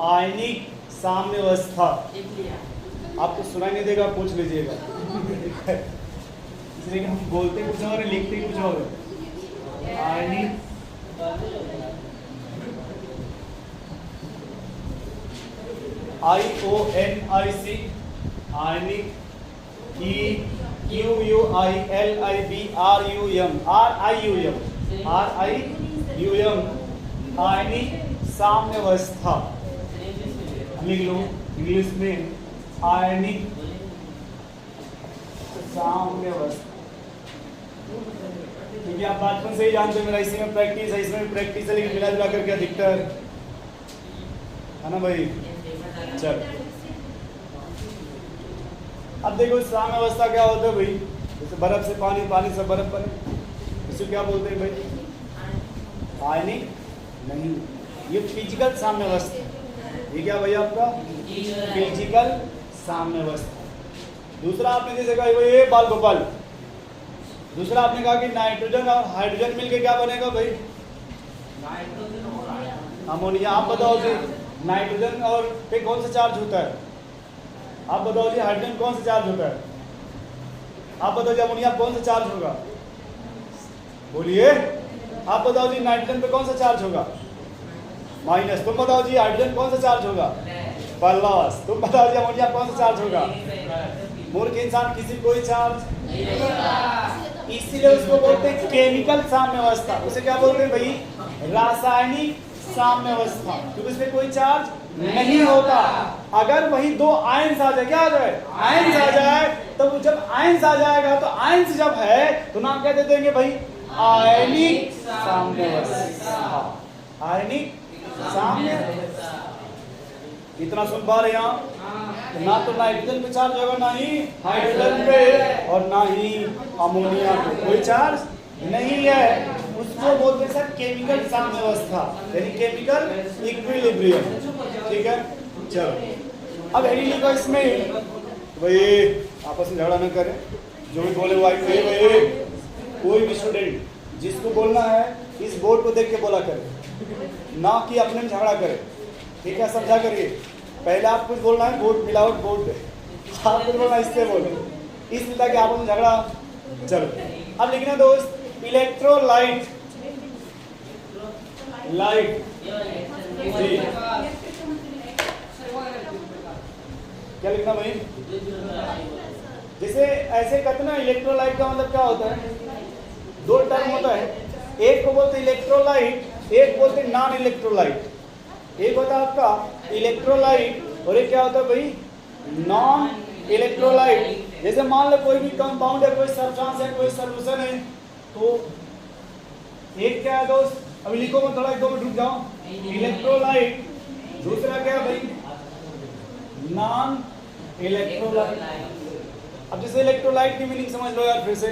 आयनिक साम्यावस्था। आपको सुनाई नहीं देगा, पूछ लीजिएगा। इसलिए कि हम बोलते कुछ और है, लिखते कुछ और है। आयनिक IONIC आयनिक RIUM आयनिक साम्यावस्था। लिख लो इंग्लिश में आयनिक साम्यावस्था। क्योंकि आप बचपन से ही जानते हो, मेरा इसी में प्रैक्टिस है, इसमें प्रैक्टिस है, लेकिन मिला जुला करके अधिकतर है ना भाई। चल अब देखो साम्यावस्था क्या होता है भाई। जैसे बर्फ से पानी, पानी से बर्फ बने, इसे क्या बोलते हैं भाई? आयनिक नहीं, ये फिजिकल साम्यावस्था। ये क्या भैया आपका? फिजिकल साम्यावस्था। दूसरा आपने जैसे कहा ये बाल गोपाल, दूसरा आपने कहा कि नाइट्रोजन और हाइड्रोजन मिलके क्या बनेगा भाई? अमोनिया। आप बताओ जी, नाइट्रोजन और पे कौन सा चार्ज होता है? आप बताओ जी, हाइड्रोजन कौन सा चार्ज होता है? आप बताओ जी, अमोनिया कौन सा चार्ज होगा? बोलिए। आप बताओ जी, नाइट्रोजन पे कौन सा चार्ज होगा? माइनस। तुम बताओ जी, हाइड्रोजन कौन सा चार्ज होगा? प्लस। तुम बताओ जी, अमोनिया कौन सा चार्ज होगा? मूर्ख इंसान किसी कोई चार्ज, इसीलिए उसको बोलते हैं केमिकल साम्यावस्था। उसे क्या बोलते हैं भाई? रासायनिक साम्यावस्था, क्योंकि उसमें कोई चार्ज नहीं होता। अगर वही दो आयंस आ जाए, क्या आ जाए? आयंस आ जाए, तो जब आयंस आ जाएगा तो आयंस जब है तो नाम क्या दे देंगे भाई? आयनिक साम्यावस्था। आयनिक साम्यावस्था। इतना सुन पा रहे हैं आप? ना तो नाइट्रोजन पे चार्ज होगा, ना ही हाइड्रोजन पे, और ना ही अमोनिया पे कोई चार्ज नहीं है। उसको बोलते हैं सर केमिकल साम्यावस्था, यानी केमिकल इक्विलिब्रियम। ठीक है, चलो अब हेडिंग लिखो इसमें। भाई आपस में झगड़ा न करें, जो भी बोले भाई कोई भी स्टूडेंट जिसको बोलना है इस बोर्ड को देख के बोला करे, ना कि अपने में झगड़ा करे। ठीक है, समझा करिए। पहले आप कुछ बोलना है, बोर्ड मिलावट बोर्ड आप कुछ बोलना इससे बोलो, इसलिए ताकि आपस में झगड़ा। चलो अब लिखना दोस्त, इलेक्ट्रोलाइट। लाइट जी, क्या लिखना भाई? जैसे ऐसे कहते ना, इलेक्ट्रोलाइट का मतलब क्या होता है? दो टर्म होता है, एक को बोलते हैं इलेक्ट्रोलाइट, एक बोलते हैं नॉन इलेक्ट्रोलाइट। एक होता है आपका इलेक्ट्रोलाइट और एक क्या होता है भाई? Non electrolyte. जैसे मान लो कोई भी कंपाउंड है, कोई सब्सटेंस है, कोई सॉल्यूशन है, तो एक क्या है दोस्त? अभी लिखो, मैं थोड़ा 1-2 मिनट रुक जाओ। इलेक्ट्रोलाइट। दूसरा क्या है भाई? Non electrolyte. अब जैसे इलेक्ट्रोलाइट की मीनिंग समझ लो यार फिर से।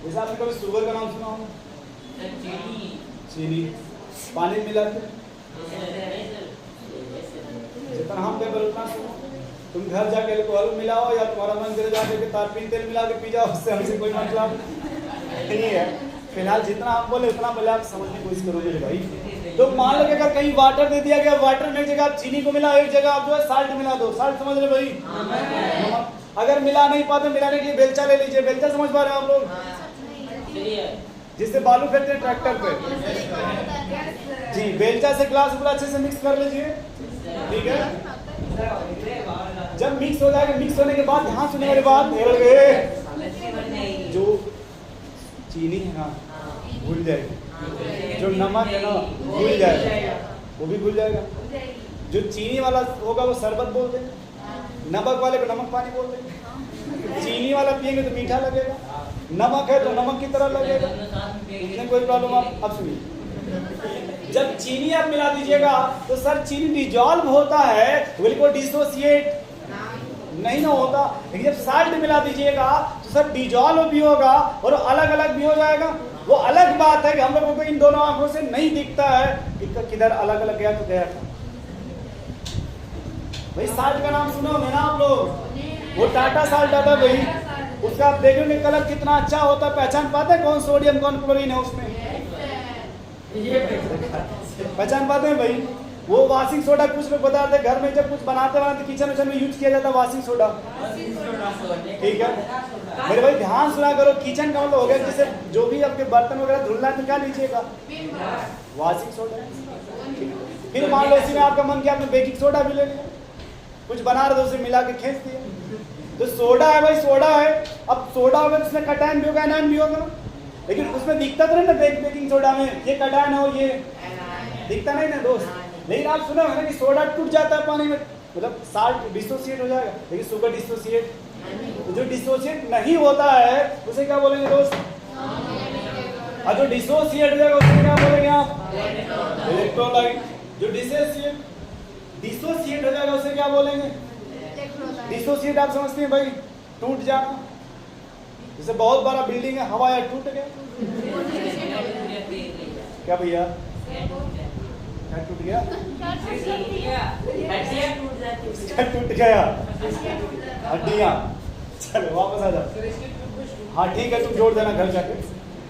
जैसे आपने कभी शुगर का नाम सुना होगा? चीनी पानी मिलाते, जितना हम पे उतना सुनो। तुम घर जाके अल्कोहल मिलाओ या तुम्हारा मन करे जाके तारपीन तेल मिला के पी जाओ, उससे हमसे कोई मतलब नहीं है। फिलहाल जितना हम बोले उतना पहले आप समझने की कोशिश करोगे भाई। तो मान लो कि अगर कहीं वाटर दे दिया गया, वाटर में एक जगह आप चीनी को मिला, एक जगह आप जो है साल्ट मिला दो। साल्ट समझ रहे भाई? अगर मिला नहीं पाते, मिलाने के लिए बेलचा ले लीजिए। बेलचा समझ पा रहे हैं आप लोग? जिससे बालू फेंकते हैं ट्रैक्टर पे जी, बेलचा से ग्लास पूरा अच्छे से मिक्स कर लीजिए। ठीक है, जब मिक्स हो जाएगा, मिक्स होने के बाद ध्यान सुनने वाली बात, जो चीनी है ना भूल जाएगी, जो नमक है ना भूल जाएगा, वो भी भूल जाएगा। जो चीनी वाला होगा वो शरबत बोलते हैं, नमक वाले को नमक पानी बोलते हैं। चीनी वाला पिएंगे तो मीठा लगेगा, नमक है तो नमक की तरह लगेगा। इसमें कोई प्रॉब्लम आप अब सुनिए। जब चीनी आप मिला दीजिएगा तो सर चीनी डिजॉल्व होता है, बिल्कुल डिसोसिएट नहीं ना होता। लेकिन जब साल्ट मिला दीजिएगा तो सर डिजॉल्व भी होगा और अलग अलग भी हो जाएगा। वो अलग बात है कि हम लोगों को इन दोनों आंखों से नहीं दिखता है कि किधर अलग अलग गया तो गया था। भाई साल्ट का नाम सुना होगा ना आप लोग? वो टाटा साल्ट आता है भाई, उसका आप देखोगे कलर कितना अच्छा होता है, पहचान पाते हैं कौन सोडियम कौन क्लोरीन है उसमें? पहचान पाते हैं भाई? वो वॉशिंग सोडा कुछ लोग बता रहे घर में जब कुछ बनाते किचन उचन में यूज किया जाता है वॉशिंग सोडा, ठीक है मेरे भाई ध्यान सुना करो। किचन का मतलब हो गया जैसे जो भी आपके बर्तन वगैरह धुलना है तो क्या लीजिएगा, वॉशिंग सोडा। फिर मान लो इसी में आपका मन किया आपने बेकिंग सोडा भी ले लिया, कुछ बना रहे थे उसे मिला के खींच दिया, तो सोडा है भाई, सोडा है। अब सोडा होगा तो उसमें कटायन भी होगा एनायन भी होगा, लेकिन उसमें दिखता तो नहीं ना बेकिंग सोडा में ये कटायन हो ये दिखता नहीं ना दोस्त। लेकिन आप सुना है ना कि सोडा टूट जाता है पानी में, मतलब साल्ट डिसोसिएट हो जाएगा, लेकिन शुगर डिसोसिएट, तो जो डिसोसिएट नहीं होता है उसे क्या बोलेंगे दोस्त, और जो डिसोसिएट हो जाएगा उसे क्या बोलेंगे आप, इलेक्ट्रोलाइट। जो डिसोसिएट हो जाएगा उसे क्या बोलेंगे, डिसोसिएट। आप समझते हैं भाई, टूट जाना, जैसे बहुत बड़ा बिल्डिंग है हवा या टूट गया, क्या भैया क्या टूट गया, टूट गया हड्डियां। चलो वापस आ जाओ, हाँ ठीक है तुम जोड़ देना घर जाके।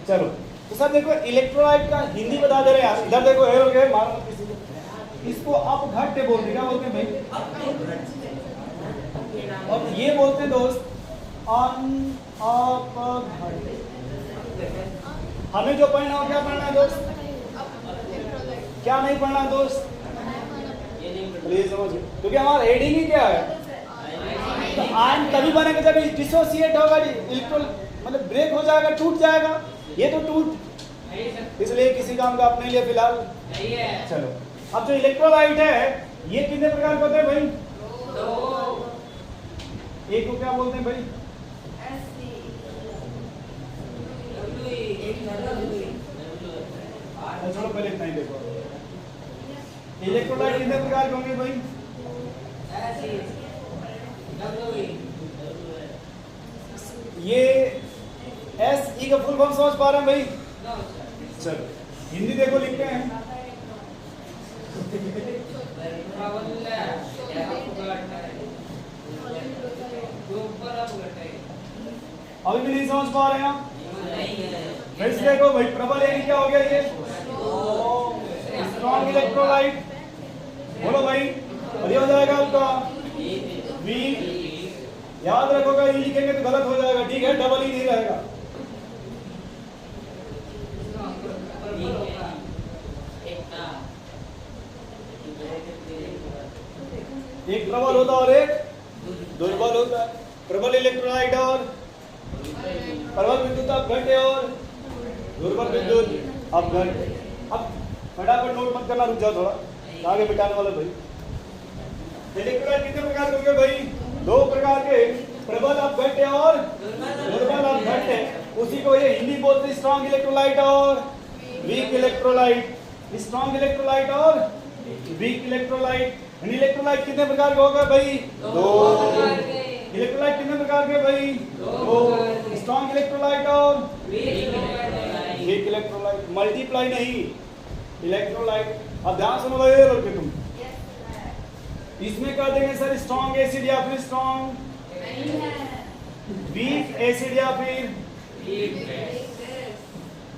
चलो तो सर देखो इलेक्ट्रोलाइट का हिंदी बता दे रहे हैं, इधर देखो हेर हो गए मारो मत किसी को। इसको आप घट्टे बोलते क्या बोलते हैं भाई, और ये बोलते हैं दोस्त हमें जो पढ़ना हो क्या पढ़ना है दोस्त, क्या नहीं पढ़ना है दोस्त, प्लीज समझिए क्योंकि हमारा हेडिंग ही क्या है, तो आयन तभी बनेगा जब डिसोसिएट होगा, इलेक्ट्रॉन मतलब ब्रेक हो जाएगा, टूट जाएगा, ये तो टूट, इसलिए किसी काम का अपने लिए फिलहाल। चलो अब जो इलेक्ट्रोलाइट है ये कितने प्रकार के होते हैं भाई, एक को क्या बोलते हैं भाई, चलो पहले इतना ही देखो, इलेक्ट्रोलाइट कितने प्रकार के होंगे भाई, ये एस ई का फुल फॉर्म समझ पा रहे हैं भाई, चलो हिंदी देखो लिखते हैं, अभी भी नहीं समझ पा रहे हैं आप, फिर से देखो भाई प्रबल यानी क्या हो गया, ये स्ट्रॉन्ग इलेक्ट्रोलाइट, बोलो भाई, और ये हो जाएगा आपका वीक, याद रखोगा ई लिखेंगे तो गलत हो जाएगा, ठीक है डबल ही नहीं रहेगा। एक प्रबल होता और एक दुर्बल होता है, प्रबल इलेक्ट्रोलाइट और प्रबल विद्युत अपघट्य और दुर्बल विद्युत अपघट्य। अब फटाफट नोट मत करना, रुक जाओ थोड़ा आगे बिठाने वाला भाई। इलेक्ट्रोलाइट कितने प्रकार के होंगे भाई, दो प्रकार के, प्रबल अपघट्य और दुर्बल अपघट्य। उसी को ये हिंदी बोलते हैं स्ट्रॉन्ग इलेक्ट्रोलाइट और वीक इलेक्ट्रोलाइट, स्ट्रॉन्ग इलेक्ट्रोलाइट और वीक इलेक्ट्रोलाइट। इलेक्ट्रोलाइट कितने प्रकार के हो गए भाई, दो। इलेक्ट्रोलाइट कितने प्रकार के भाई, दो। स्ट्रॉन्ग इलेक्ट्रोलाइट और वीक इलेक्ट्रोलाइट, मल्टीप्लाई नहीं इलेक्ट्रोलाइट। अब ध्यान सुनो भाई लोग तुम, इसमें कर देंगे सर स्ट्रॉन्ग एसिड या फिर स्ट्रॉन्ग वीक एसिड या फिर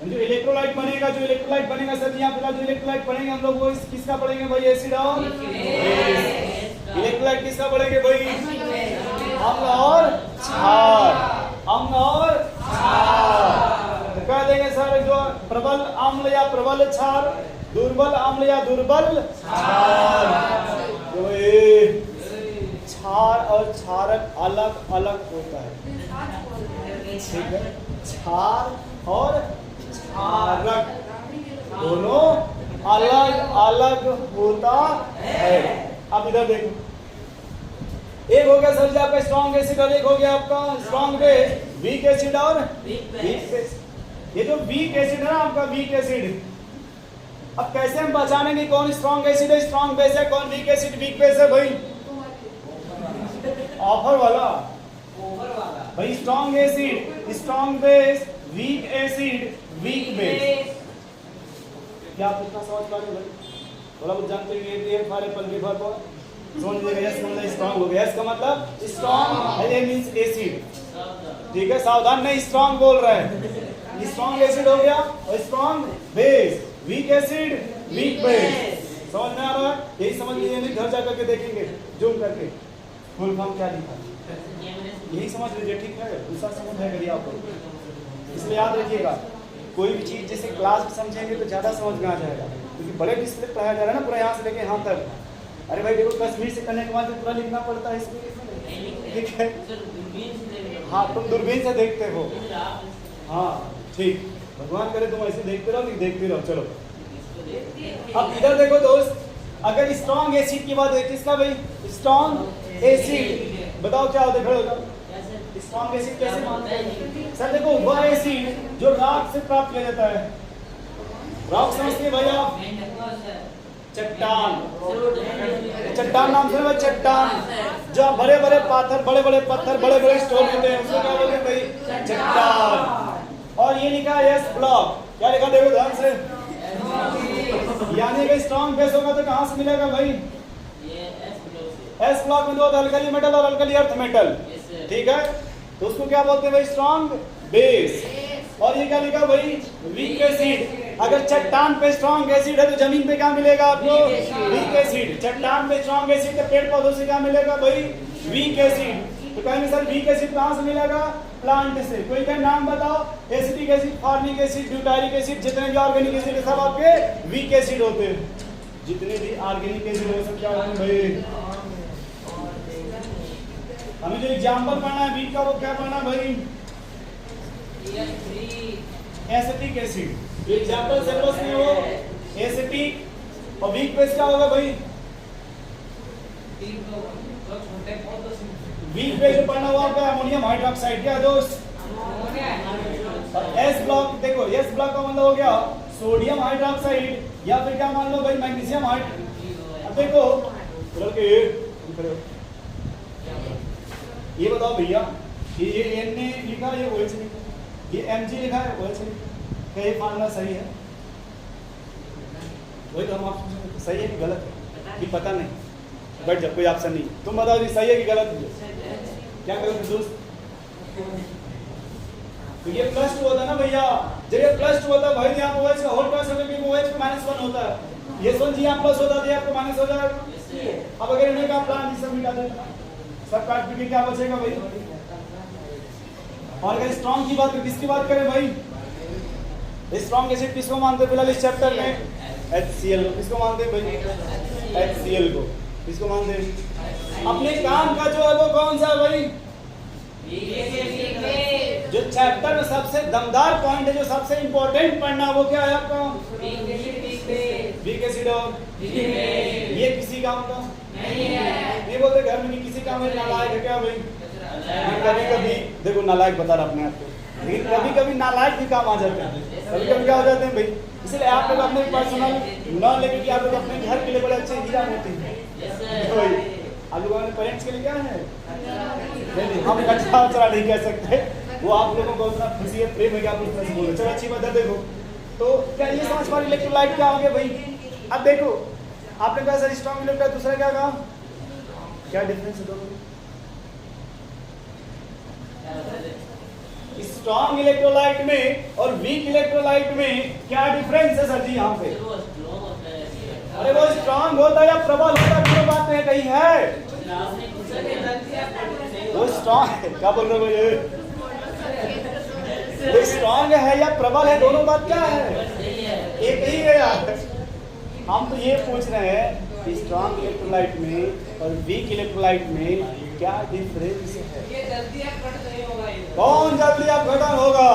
जो इलेक्ट्रोलाइट बनेगा, जो इलेक्ट्रोलाइट बनेगा सर यहाँ फिलहाल जो इलेक्ट्रोलाइट पढ़ेंगे हम लोग वो किसका पढ़ेंगे भाई, एसिड और इलेक्ट्रोलाइट किसका पढ़ेंगे भाई, अम्ल और क्षार, अम्ल और क्षार। तो कह देंगे सर जो प्रबल अम्ल या प्रबल क्षार, दुर्बल अम्ल या दुर्बल क्षार। जो ये क्षार और क्षारक अलग अलग होता है, ठीक है, क्षार और क्षारक दोनों अलग अलग होता है। अब इधर देखो, एक हो गया सर जी आपका स्ट्रॉन्ग एसिड और एक हो गया आपका स्ट्रॉन्ग बेस, वीक एसिड और वीक बेस। ये जो वीक एसिड है ना आपका वीक एसिड, अब कैसे हम पहचानेंगे कौन स्ट्रॉन्ग एसिड है, स्ट्रॉन्ग बेस है, कौन वीक एसिड वीक बेस है भाई, ऑफर वाला भाई, strong acid strong base, weak acid weak base. क्या आप इतना समझ पा रहे हो भाई, थोड़ा बहुत जानते हैं ये फारे पल के फर पर समझ लीजिएगा। यस मतलब स्ट्रॉन्ग हो गया, यस का मतलब स्ट्रॉन्ग, ये मींस एसिड, ठीक है, सावधान नहीं स्ट्रॉन्ग बोल रहे हैं, स्ट्रॉन्ग एसिड हो गया और strong base. Weak acid weak base. समझ में आ रहा है? यही समझ लीजिए, नहीं घर जाकर के देखेंगे जूम करके फुल फॉर्म क्या लिखा, यही समझ लीजिए, ठीक है? दूसरा समझ है करिए आपको, इसलिए याद रखिएगा कोई भी चीज़ जैसे क्लास में समझेंगे तो ज़्यादा समझ में आ जाएगा, क्योंकि बड़े डिस्प्ले पढ़ाया जा रहा है ना पूरा यहाँ से लेके यहाँ तक। अरे भाई देखो कश्मीर से करने के बाद तो पूरा लिखना पड़ता है इसमें, ठीक है? हाँ तुम दूरबीन से देखते हो, हाँ ठीक, भगवान करे तुम ऐसे देखते रहो, देखते रहो। चलो अब इधर देखो दोस्त, अगर स्ट्रॉन्ग एसिड की बात है, किसका भाई? स्ट्रॉन्ग एसिड, बताओ क्या होता है? स्ट्रॉन्ग एसिड कैसे मानते हैं सर? देखो वह एसिड जो राख से प्राप्त किया जाता है, राख समझते हैं भाई आप? चट्टान, चट्टान नाम सुने भाई? चट्टान, जो बड़े बड़े पत्थर, बड़े बड़े पत्थर, बड़े बड़े स्टोन होते हैं, उसको क्या बोलते हैं भाई? चट्टान। और ये लिखा है एस ब्लॉक, क्या लिखा देखो ध्यान से, यानी कि स्ट्रॉन्ग बेस होगा तो कहां से मिलेगा भाई? एस ब्लॉक में दो अल्कली मेटल और अल्कली अर्थ मेटल, ठीक है? तो उसको क्या बोलते हैं भाई? Strong base. और ये क्या लिखा भाई? Weak acid. अगर चट्टान पे स्ट्रॉन्ग एसिड है तो जमीन पे क्या मिलेगा आपको? Weak acid. चट्टान पे स्ट्रॉन्ग एसिड तो पेड़ पौधों से क्या मिलेगा भाई? Weak acid. तो कहेंगे सर वीक एसिड कहां से मिलेगा? प्लांट से। कोई का नाम बताओ? Acetic acid, formic acid, butyric acid, जितने भी ऑर्गेनिक एसिड है सब आपके वीक एसिड होते हैं। जितने भी ऑर्गेनिक एसिड हो सब क्या होते हैं भाई? हमें जो एग्जांपल पढ़ना है वीक का, वो क्या पढ़ना भाई? Acetic acid. एग्जांपल सिलेबस में हो एसिटिक, और वीक बेस क्या होगा भाई? वीक बेस जो पढ़ना हुआ आपका अमोनियम हाइड्रोक्साइड, क्या दोस्त? एस ब्लॉक, देखो एस ब्लॉक का मतलब हो गया सोडियम हाइड्रोक्साइड, या फिर क्या मान लो भाई? Magnesium hydroxide. अब देखो ये बताओ भैया, ये एन ने लिखा, ये OH लिखा, ये Mg लिखा है, OH लिखा, क्या ये फार्मूला सही है? वही तो हम आपसे सही है कि गलत है कि पता नहीं, बैठ जाओ, कोई ऑप्शन नहीं, तुम बताओ जी सही है कि गलत है? क्या करोगे दोस्त? तो ये +2 होता है ना भैया, जब ये +2 होता है भाई यहाँ पे OH का होल प्लस होगा, क्योंकि OH पे -1 होता है, ये सोच जी यहाँ प्लस होता है, आपको माइनस हो जाएगा। अब अगर इन्हें का प्लान सब मिटा देना, सब काट पीट के क्या बचेगा भाई? और अगर स्ट्रॉन्ग की बात, किसकी बात करें भाई? स्ट्रॉन्ग एसिड किसको मानते हैं फिलहाल इस चैप्टर में? HCl को। किसको मानते हैं भाई? HCl को। किसको मानते हैं? अपने काम का जो है वो कौन सा है भाई? जो चैप्टर में सबसे दमदार पॉइंट है, जो सबसे इंपॉर्टेंट पढ़ना, वो क्या है आपका? Weak acid. और ये किसी काम का नहीं है। ये बोलते घर में किसी काम में नालायक है क्या भाई? कभी कभी देखो नालायक बता रहा अपने आप को, लेकिन कभी कभी नालायक भी काम आ जाते हैं, कभी कभी क्या हो जाते हैं भाई? इसलिए आप लोग अपने पर्सनल न लेके कि आप लोग अपने घर के लिए बड़े अच्छे हीरा होते हैं भाई। आप लोगों ने पेरेंट्स के लिए क्या है? हम अच्छा चला नहीं कह सकते, वो आप लोगों को उतना खुशी है, प्रेम है कि आप उस तरह से बोलो। चलो अच्छी बात है। देखो तो क्या ये समझ पा रहे इलेक्ट्रोलाइट क्या होंगे भाई? अब देखो आपने कहा सर स्ट्रॉन्ग इलेक्ट्रोलाइट, दूसरा क्या कहा? क्या डिफरेंस है दोनों में? स्ट्रॉन्ग इलेक्ट्रोलाइट में और वीक इलेक्ट्रोलाइट में क्या डिफरेंस है सर जी यहाँ पे? अरे वो स्ट्रॉन्ग होता है या प्रबल होता है, दोनों बात में कहीं है। वो स्ट्रॉन्ग क्या बोल रहे हो ये? वो स्ट्रॉन्ग है या प्रबल है, दोनों बात क्या है? एक ही है यार। हम तो ये पूछ रहे हैं कि स्ट्रॉन्ग इलेक्ट्रोलाइट में और वीक इलेक्ट्रोलाइट में क्या डिफरेंस है? कौन जल्दी अपघटन होगा?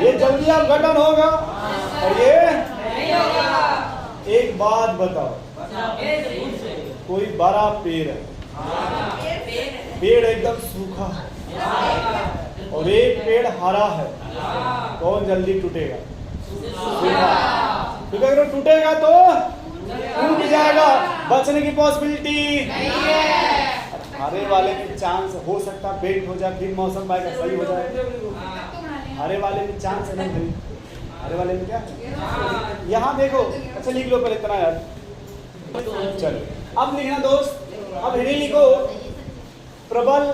ये जल्दी अपघटन होगा और ये नहीं होगा। एक बात बताओ, कोई बड़ा पेड़ है, पेड़ एकदम सूखा है और एक पेड़ हरा है, कौन जल्दी टूटेगा? सूखा। क्योंकि अगर टूटेगा तो टूट जाएगा, बचने की पॉसिबिलिटी नहीं है। हरे वाले में चांस हो सकता है बेट हो जाए, फिर मौसम पाएगा सही हो जाए। हरे वाले में चांस नहीं है। हरे वाले में क्या है? यहाँ देखो, अच्छा लिख लो पहले इतना यार। चलो अब लिखना दोस्त, अब हेडिंग लिखो प्रबल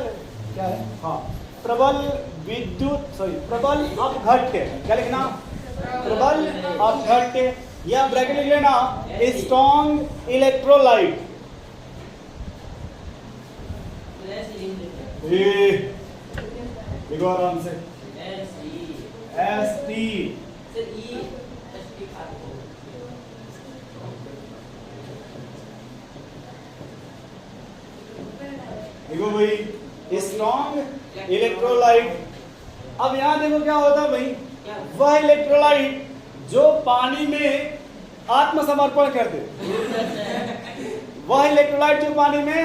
क्या है? हाँ प्रबल विद्युत, सॉरी प्रबल अपघट्य। क्या लिखना? प्रबल अपघट्य, या ब्रैकेट लिख लेना स्ट्रॉन्ग इलेक्ट्रोलाइट। देखो आराम से ST देखो भाई स्ट्रॉन्ग इलेक्ट्रोलाइट। अब यहां देखो क्या होता है भाई, वह इलेक्ट्रोलाइट जो पानी में आत्मसमर्पण कर दे, वह इलेक्ट्रोलाइट जो पानी में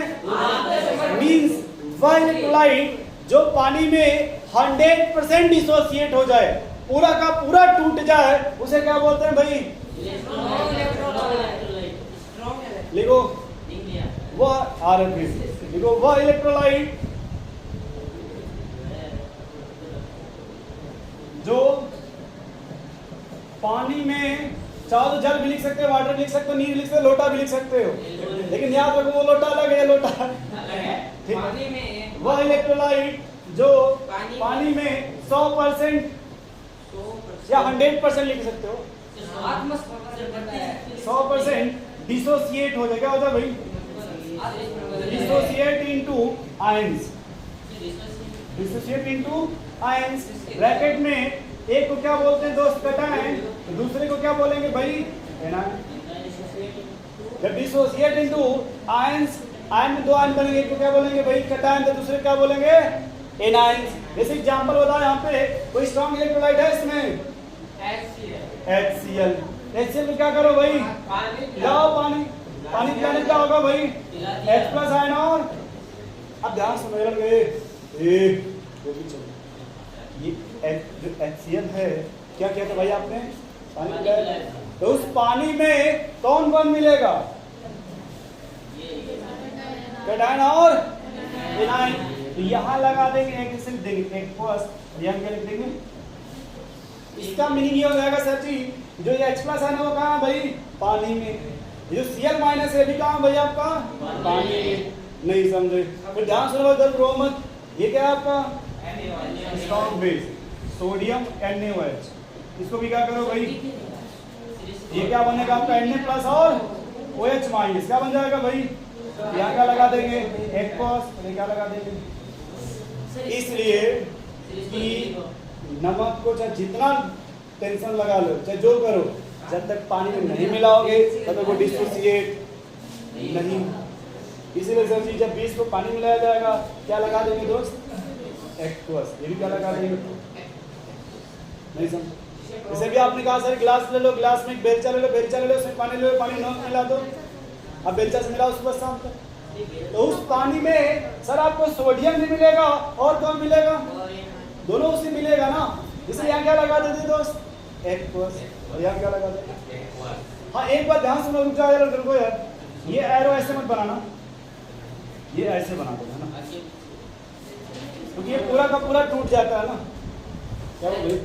मींस वह इलेक्ट्रोलाइट जो पानी में 100% डिसोसिएट हो जाए, पूरा का पूरा टूट जाए, उसे क्या बोलते हैं भाई? लिखो वह RFB, लिखो वह इलेक्ट्रोलाइट जो पानी में, चाहो तो जल भी लिख सकते हो, वाटर भी लिख सकते हो, नीर लिख सकते हो, लोटा भी लिख सकते हो, लेकिन याद रखो वो लोटा अलग है, लोटा पानी में वह इलेक्ट्रोलाइट जो पानी में 100% या 100% लिख सकते हो, 100% डिसोसिएट हो जाएगा। होता भाई dissociate into ions, dissociate into ions. Bracket में एक को क्या बोलते हैं दोस्त? कैटायन, तो दूसरे को क्या बोलेंगे भाई? एनायन। जब डिसोसिएट इनटू आयंस, आयन में दो आयन बनेंगे, एक को क्या बोलेंगे भाई? कैटायन, तो दूसरे क्या बोलेंगे? एनायन। जैसे एग्जांपल बताओ, यहाँ पे कोई स्ट्रॉन्ग इलेक्ट्रोलाइट है इसमें HCl। HCl में क्या करो भाई? लाओ पानी, पानी पिलाने क्या होगा भाई? H+ ion. और अब ध्यान सुनो ये जो HCl है, क्या किया था भाई आपने? पानी पिलाया, तो उस पानी में कौन कौन मिलेगा? कैटायन और एनायन। तो यहाँ लगा देंगे, एक सिर्फ देंगे एक फर्स्ट, यहाँ क्या लिख देंगे? इसका मीनिंग ये हो जाएगा सर जी, जो ये H+ है ना वो कहाँ है भाई? पानी में। ये जो Cl- है भी कहाँ भाई आपका? पानी में। नहीं समझे? फिर ध्यान सुनो इधर मत, ये क्या है आपका? Strong base, sodium NaOH। इसको भी क्या करो भाई? ये क्या बनेगा आपका? Na+ और OH-। क्या बन जाएगा भाई? यहाँ क्या लगा देंगे? H+, क्या लगा देंगे? इसलिए कि नमक को चाहे जितना टेंशन लगा लो, चाहे जो करो, जब तक पानी में नहीं मिलाओगे तब तक वो डिसोसिएट नहीं। इसीलिए सर जी जब बीज को पानी मिलाया जाएगा क्या लगा देंगे दोस्त? H+। ये भी क्या लगा देंगे? नहीं समझ? जैसे भी आपने कहा सर गिलास ले लो, गिलास में एक बेलचा ले लो, बेलचा ले लो, उसमें पानी ले लो, पानी नमक मिला दो, अब बेलचा से मिलाओ सुबह शाम तक, तो उस पानी में सर आपको सोडियम भी मिलेगा और कौन मिलेगा? दोनों उसी मिलेगा ना। इसलिए यहाँ क्या लगा देते दोस्त? H+। और यहाँ क्या लगा देते? हाँ एक बात ध्यान सुनो, रुक जाओ यार, रुको यार, ये एरो ऐसे मत बनाना, ये ऐसे बना देना ना, क्योंकि ये पूरा का पूरा टूट जाता है ना। क्या बोले?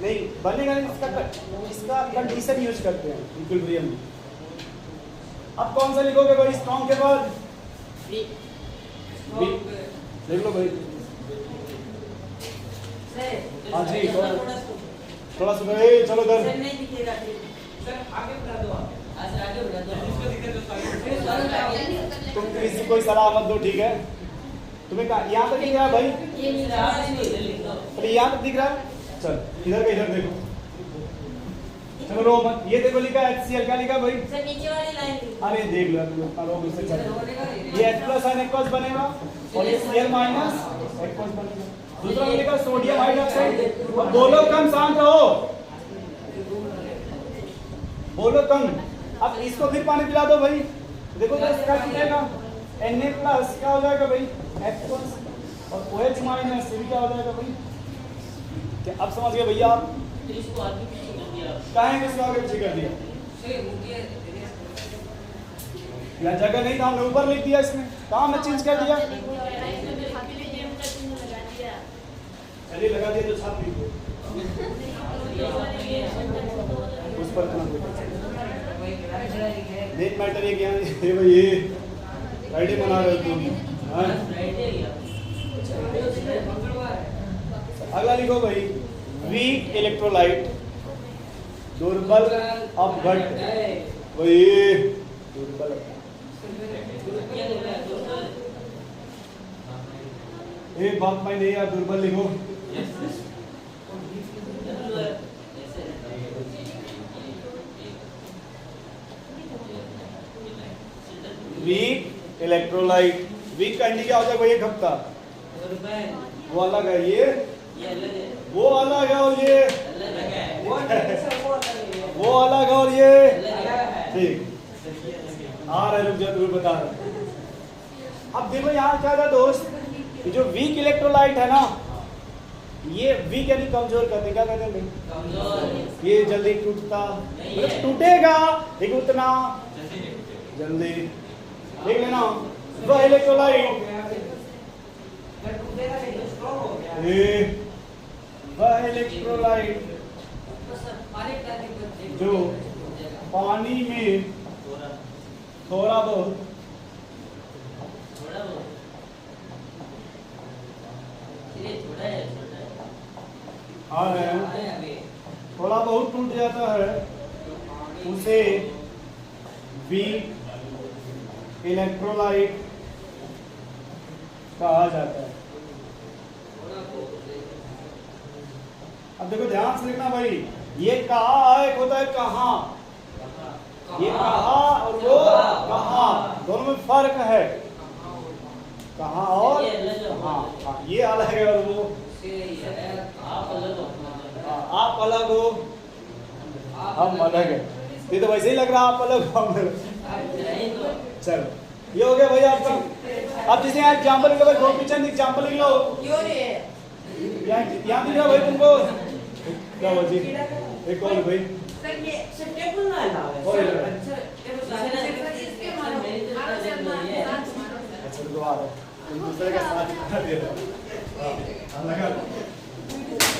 नहीं बनेगा नहीं, इसका कंडीशन यूज करते हैं इक्विलिब्रियम में। अब कौन सा लिखोगे भाई स्ट्रॉन्ग के बाद? बी। देख लो भाई। हाँ जी थोड़ा सुनो, चलो इधर। तुम किसी कोई सलाह मत दो, ठीक है? तुम्हें यहाँ तक दिख रहा है भाई? यहाँ तक दिख रहा है? चल इधर का इधर देखो, चलो रो मत। ये देखो लिखा HCl, क्या लिखा भाई? सर नीचे वाली लाइन। अरे देख लो तुम इतना रो उससे चल। ये H+ और H+ बनेगा और ये Cl- H+ बनेगा। दूसरा लिखा सोडियम हाइड्रोक्साइड। बोलो कम, शांत रहो, बोलो कम। अब इसको फिर पानी पिला दो भाई, देखो तो क्या मिलेगा? Na+ क्या हो जाएगा भाई? H+ और OH- से भी क्या हो जाएगा भाई? क्या अब समझ गए भैया आप? इसको आगे पीछे कर दिया, काहे इसको आगे पीछे कर दिया? यहाँ जगह नहीं था, हमने ऊपर लिख दिया, इसमें कहाँ में चेंज कर दिया? चलिए लगा दिया तो छाप लीजिए उस पर नेट मैटर है क्या? ये भाई ये फ्राइडे मना रहे हो तुम? हाँ अगला लिखो भाई, वीक इलेक्ट्रोलाइट, दुर्बल अपघट्ट। वही दुर्बल, एक बात में नहीं यार, दुर्बल लिखो। वीक इलेक्ट्रोलाइट, वीक का इंडी क्या होता है भाई? एक हफ्ता, वो अलग है, ये वो अलग है, और ये वो अलग है, और ये ठीक आ रहा है, रुक जा, तुम्हें बता रहा। अब देखो यहाँ क्या था दोस्त, ये जो वीक इलेक्ट्रोलाइट है ना, ये वीक यानी कमजोर करते, क्या कहते हैं भाई? ये जल्दी टूटता, मतलब टूटेगा लेकिन उतना जल्दी, देख लेना। वह इलेक्ट्रोलाइट, वह इलेक्ट्रोलाइट जो पानी में थोड़ा बहुत आ रहे हैं, थोड़ा बहुत टूट जाता है, उसे वीक इलेक्ट्रोलाइट कहा जाता है। अब देखो ध्यान से लिखना भाई, ये कहा है, एक होता है कहाँ, ये कहा और वो कहाँ, दोनों में फर्क है, कहाँ और हाँ, ये अलग है और वो आप अलग हो, हम अलग है। ये तो वैसे ही लग रहा, आप अलग हो, हम अलग। चलो ये हो गया भाई आपका। अब जैसे यहाँ एग्जाम्पल लिखो भाई, गोपीचंद एग्जाम्पल लिख लो, यहाँ दिख रहा भाई तुमको, क्या हो जी, एक और भाई अच्छा दोबारा दूसरे का साथ दे रहे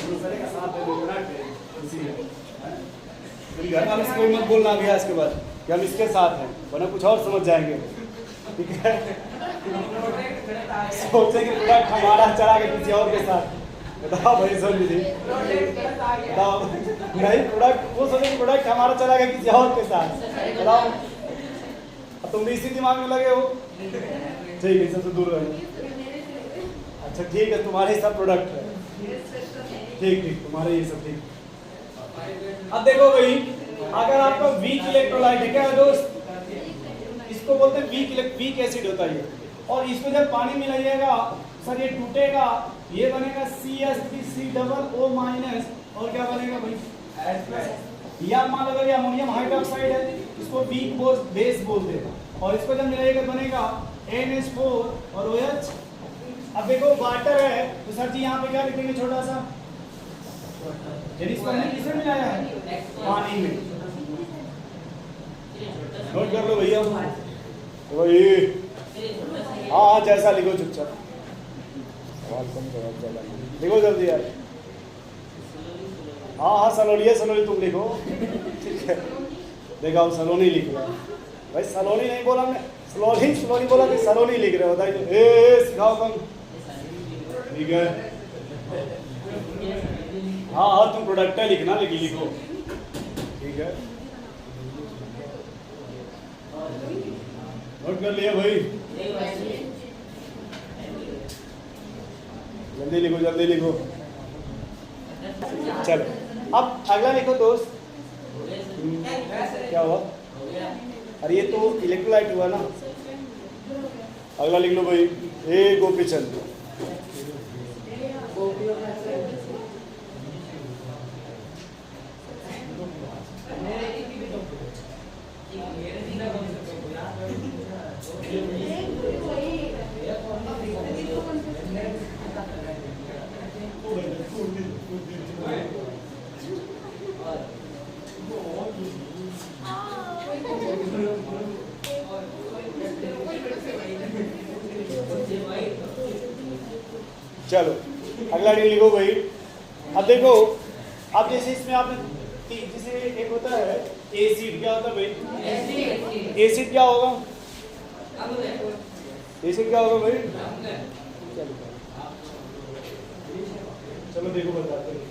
दूसरे का साथ दे रहे घर वाले से कोई मत बोलना भैया इसके बाद कि हम इसके साथ हैं, वरना कुछ और समझ जाएंगे, ठीक है? सोचे कि प्रोडक्ट हमारा चला के किसी और के साथ, बताओ भाई सुन लीजिए, बताओ नहीं, प्रोडक्ट वो सोचे कि प्रोडक्ट हमारा चला गया किसी और के साथ, बताओ। अब तुम भी इसी दिमाग में लगे हो, ठीक है, सबसे दूर रहो। अच्छा ठीक है, तुम्हारे ही सब प्रोडक्ट है, ठीक ठीक, तुम्हारे ये सब ठीक। अब देखो भाई, अगर आपका वीक इलेक्ट्रोलाइट है, क्या है दोस्त, इसको बोलते हैं वीक एसिड होता है ये, और इसको जब पानी में लगाइएगा सर ये टूटेगा, ये बनेगा CH3COO- और क्या बनेगा भाई, या मान लो ये अमोनियम हाइड्रोक्साइड है, इसको वीक बेस बोलते हैं, और इसको जब मिलाइएगा बनेगा NH4 और OH। अब देखो वाटर है तो सर जी यहाँ पे क्या लिखेंगे, छोटा सा, इसको हमने किसमें मिलाया है, पानी में, नोट कर लो भैया वही, हाँ जैसा लिखो चुपचाप, लिखो जल्दी यार, हाँ हाँ सलोनी तुम लिखो, ठीक है? देखो सलोनी लिख रहे भाई, सलोनी नहीं बोला हमने, स्लोली बोला कि सलोनी लिख रहे हो, बताइए सिखाओ कम, ठीक है? हाँ हाँ तुम प्रोडक्ट है लिखना, लेकिन लिखो, ठीक है? नोट कर लिया भाई, जल्दी लिखो। चलो अब अगला लिखो दोस्त, क्या हुआ, अरे ये तो इलेक्ट्रोलाइट हुआ ना, अगला लिख लो भाई, ए गोपीचंद, चलो अगला डी लिखो भाई। अब देखो, अब जैसे इसमें आपने जैसे एक होता है एसिड, क्या होता है भाई, एसिड क्या होगा, एसिड क्या होगा भाई, चलो देखो बताते हैं।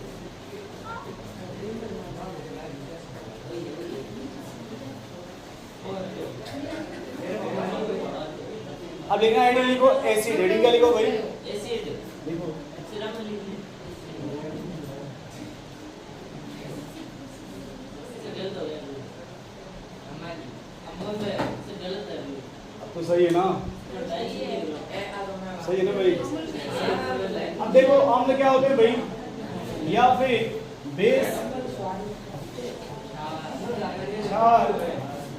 अब लिखना है, लिखो एसिड। हेडिंग क्या लिखो भाई? एसिड लिखो। अब तो सही है ना? सही है ना भाई? अब देखो अम्ल क्या होते हैं भाई? या फिर बेस, क्षार,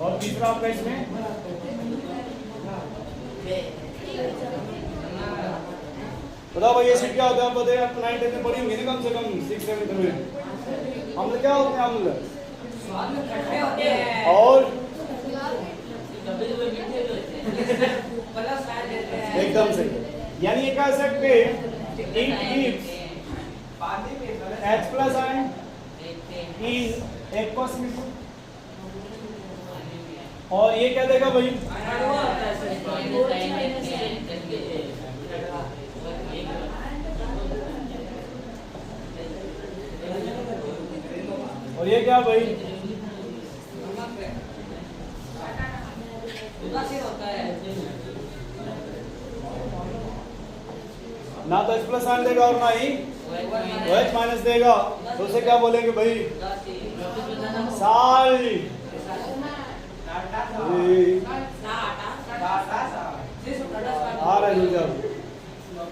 और तीसरा आपका इसमें बताओ भाई एसिड क्या होता है? आप बताइए, आप 9th में पढ़ी होंगी ना कम से कम 6-7 में। अम्ल क्या होते हैं? अम्ल और एकदम सही। यानी ये कह सकते हैं it gives H+ ion is aqueous liquid। और ये क्या देगा भाई? और ये क्या भाई? ना तो H+ ion देगा और ना ही OH- देगा, तो उसे क्या बोलेंगे भाई? साल्ट। आ रहा है जब।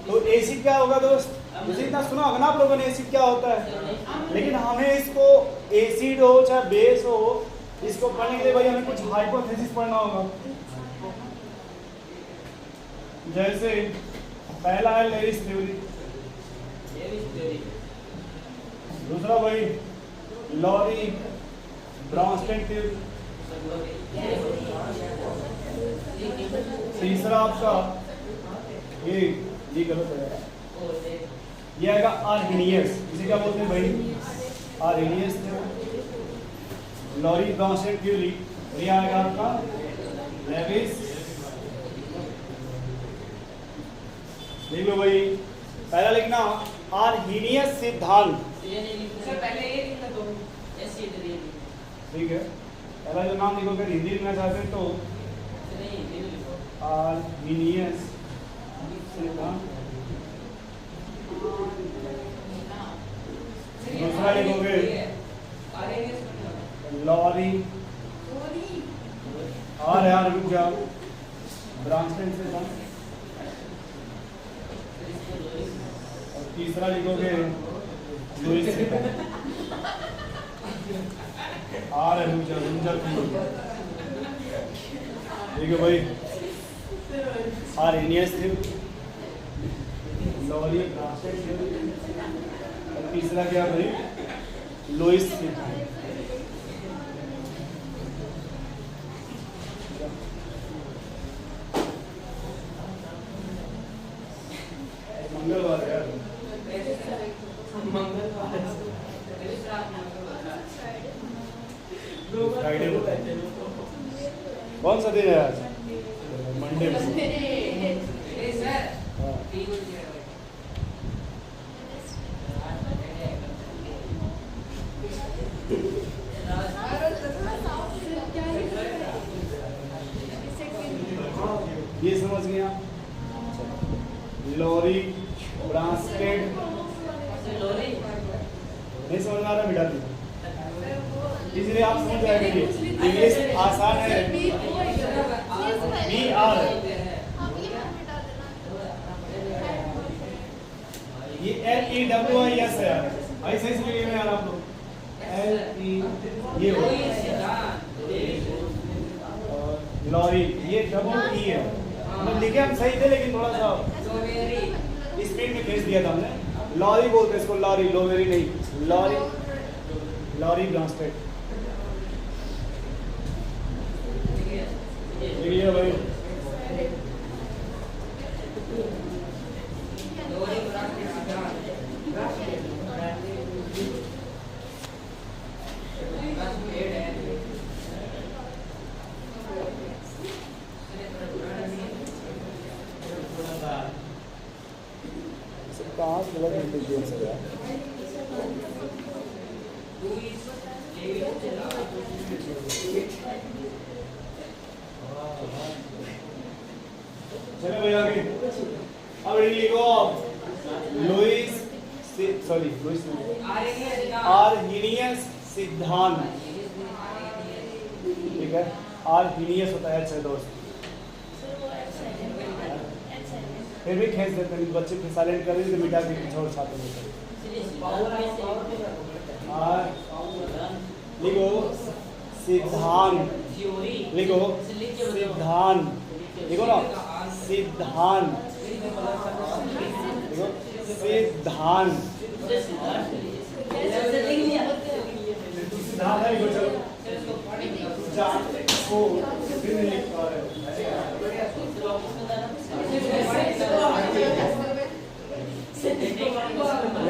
तो एसिड क्या होगा दोस्त? मुझे इतना सुना होगा ना आप लोगों ने एसिड क्या होता है, लेकिन हमें इसको एसिड हो चाहे बेस हो, इसको पढ़ने के लिए भाई हमें कुछ हाइपोथेसिस पढ़ना होगा। जैसे पहला है लेरिस थ्योरी, दूसरा भाई लॉरी ब्रांस्टेड थ्योरी, तीसरा आपका ये गलत है, ये आएगा आर्हेनियस। इसे क्या बोलते हैं भाई? Arrhenius theory, Lowry Bronsted theory. ये आएगा आपका लेविस। देख लो भाई, पहला लिखना आर्हेनियस सिद्धांत। ठीक है, पहला जो नाम लिखोगे हिंदी लिखना चाहते हैं तो आर्हेनियस सिद्धांत। दूसरा लिखोगे लॉरी, और यार रुक जाओ, ब्रांस्टेड सिद्धांत। और तीसरा लिखोगे लुईस सिद्धांत। आ रहे रुक जाओ, ठीक है भाई। Arrhenius theory, Lowry Bronsted theory, और तीसरा क्या भाई? लुईस सिद्धांत। मंगलवार यार, फ्राइडे कौन सा दिन है आज? मंडे। ये समझ गया? लॉरी ब्रांस्टेड नहीं समझ आ रहा बेटा? इसलिए आप समझ जाएंगे, इंग्लिश आसान है। BR ये LEWIS है यार, ऐसे इसलिए यार आप लोग LE ये हो, लॉरी ये EE है। मतलब लिखे हम सही थे लेकिन थोड़ा सा स्पीड में भेज दिया था हमने। लॉरी बोलते हैं इसको, लॉरी, लोवेरी नहीं, लॉरी, लॉरी ब्रांस्टेड। लिखिए भाई। कहाँ गलत सॉरी आर्हीनियस सिद्धांत, ठीक है। आर्हीनियस होता है अच्छा दोस्त, फिर भी खींच देते हैं बच्चे फिर साइलेंट कर रहे थे मिटा के कुछ और छात्र होते हैं। लिखो सिद्धांत, लिखो सिद्धांत, लिखो ना सिद्धांत, लिखो सिद्धांत, सिद्धांत है लिखो चलो को फिर लिख पा रहे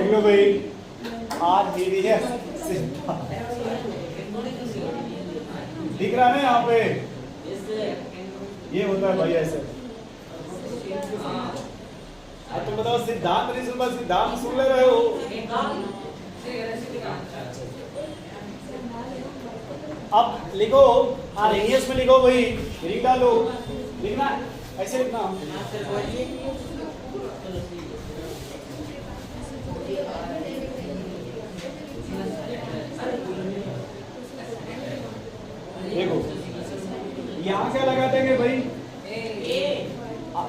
हो भाई आर्हीनियस सिद्धांत दिख रहा है ना यहाँ पे, ये होता है भाई ऐसे। अब तुम बताओ सिद्धांत नहीं सुन पा, सिद्धांत सुन ले रहे हो। अब लिखो आर्हीनियस में लिखो भाई, लिख डालो, लिखना ऐसे लिखना। देखो यहाँ क्या लगा देंगे भाई,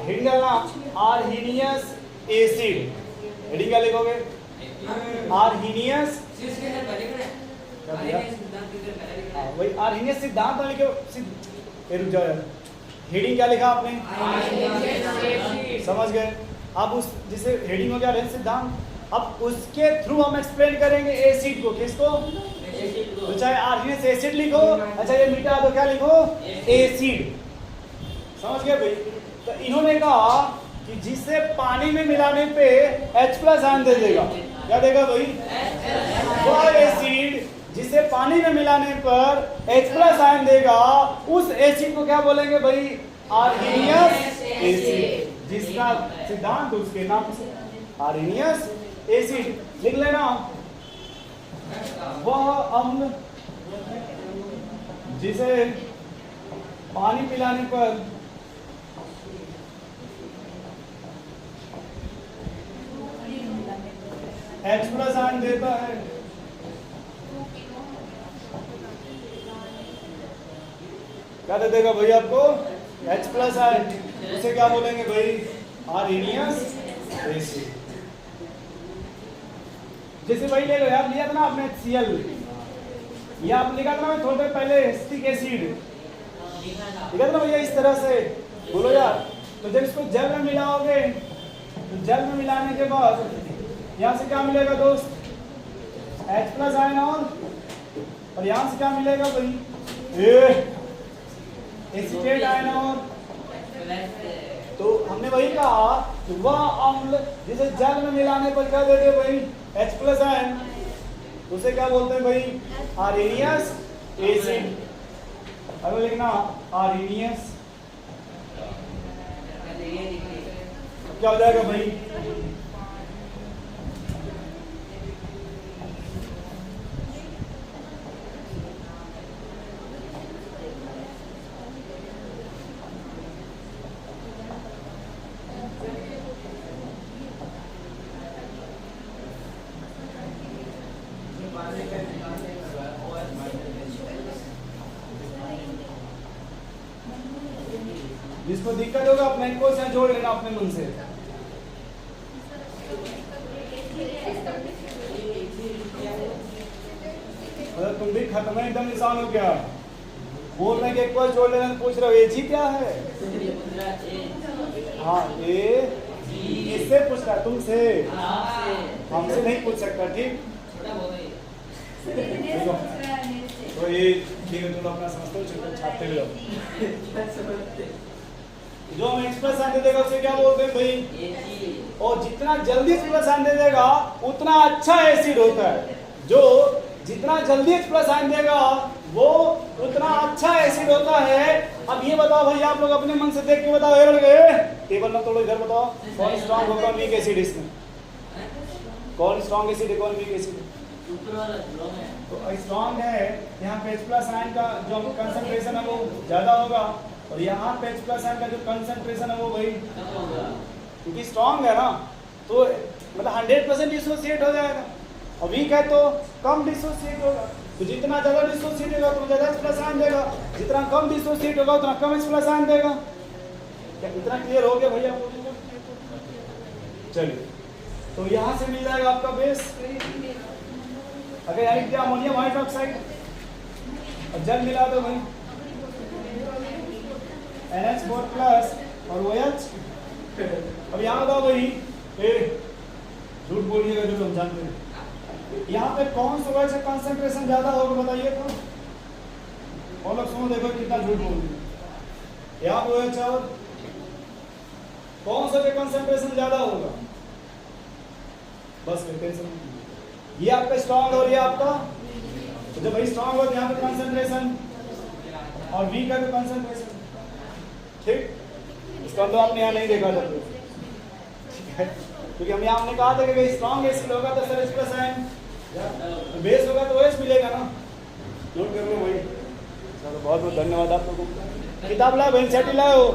हेडिंग डालना आर्हीनियस एसिड, हेडिंग क्या लिखोगे आर्हीनियस, वही आर्हीनियस सिद्धांत में लिखो, रुक जाओ यार, हेडिंग क्या लिखा आपने समझ गए। अब उस जिसे हेडिंग हो गया सिद्धांत, अब उसके थ्रू हम एक्सप्लेन करेंगे एसिड को, किसको, तो चाहे आर्हीनियस एसिड लिखो, अच्छा ये मिटा दो क्या लिखो एसिड, समझ गए भाई। तो इन्होंने कहा कि जिसे पानी में मिलाने पे H+ आयन दे देगा, क्या देगा भाई, वह एसिड जिसे पानी में मिलाने पर H+ आयन देगा, उस एसिड को क्या बोलेंगे भाई आर्हीनियस एसिड, जिसका सिद्धांत उसके नाम से आर्हीनियस एसिड। लिख लेना वह अम्ल जिसे पानी पिलाने पर H+ आयन देता है, क्या दे देगा भाई आपको H+ आयन, उसे क्या बोलेंगे भाई आर्हीनियस एसिड। जैसे भाई ले लो यार, लिया था ना आपने HCl, या आप लिखा था ना थोड़ी देर पहले एसिटिक एसिड, लिखा था ना भैया इस तरह से, बोलो यार। तो जब इसको जल में मिलाओगे, तो जल में मिलाने के बाद यहाँ से क्या मिलेगा दोस्त H+ आयन, और यहाँ से क्या मिलेगा भाई एसिटेट आयन। और तो हमने वही कहा कि वह अम्ल जिसे जल में मिलाने पर क्या देते हैं भाई H+ आयन, उसे क्या बोलते हैं भाई आर्हीनियस एसिड। अब लिखना आर्हीनियस, क्या हो जाएगा भाई जिसको दिक्कत होगा अपने को से जोड़ लेना अपने मन से। अगर तुम भी खत्म है एकदम इंसान हो क्या, बोल रहे कि एक बार जोड़ लेना, पूछ रहे हो एज ही क्या है। हाँ इससे पूछ रहा तुमसे, हमसे नहीं पूछ सकता, ठीक। तो ये ठीक है, तुम अपना समझते हो, छापते भी रहो। जो हम H+ आयन दे देगा उसे क्या बोलते हैं भाई, और जितना जल्दी H+ आयन दे देगा उतना अच्छा एसिड होता है। जो जितना जल्दी H+ आयन देगा वो उतना अच्छा एसिड होता है। अब ये बताओ भाई, आप लोग अपने मन से देख के बताओ, टेबल में तोड़ो, इधर बताओ कौन स्ट्रॉन्ग होगा, कौन वीक एसिड, इसमें कौन स्ट्रॉन्ग एसिड है, कौन वीक एसिड है। तो स्ट्रॉन्ग है, यहाँ पे H+ आयन का जो कंसंट्रेशन है वो ज्यादा होगा, और यहाँ पे H+ आयन का जो कंसंट्रेशन है वो भाई क्योंकि स्ट्रॉन्ग है ना, तो मतलब 100% डिसोसिएट हो जाएगा। और वीक है तो कम डिसोसिएट होगा। तो जितना ज़्यादा डिसोसिएट होगा उतना ज़्यादा प्लस आयन देगा, जितना कम डिसोसिएट होगा उतना कम प्लस आयन देगा। क्या इतना क्लियर हो गया भैया? चलिए, तो यहाँ से मिल जाएगा आपका बेस। अगर यानी कि अमोनियम हाइड्रोक्साइड और जल मिला दो भाई NH4 प्लस और OH। अब यहाँ बताओ भाई, झूठ बोलिएगा जो हम जानते हैं, यहाँ पे कौन सा OH का कंसंट्रेशन ज्यादा होगा बताइए तो। और लोग सुनो, देखो कितना झूठ बोल रहे हैं। यहाँ पे OH और कौन सा कंसंट्रेशन ज्यादा होगा? बस टेंशन, ये आपका स्ट्रॉन्ग और ये आपका, तो जब भाई स्ट्रॉन्ग हो तो यहाँ पे कंसंट्रेशन और वीक है तो कंसंट्रेशन। ठीक, इसका तो आपने यहाँ नहीं देखा था, ठीक है, क्योंकि हम यहाँ हमने कहा था कि स्ट्रॉन्ग एसिड होगा तो सर प्लस आयन, बेस होगा तो OH मिलेगा ना। नोट कर लो भाई। चलो बहुत बहुत धन्यवाद आप लोगों को। किताब लाओ, एनसीईआरटी लाओ।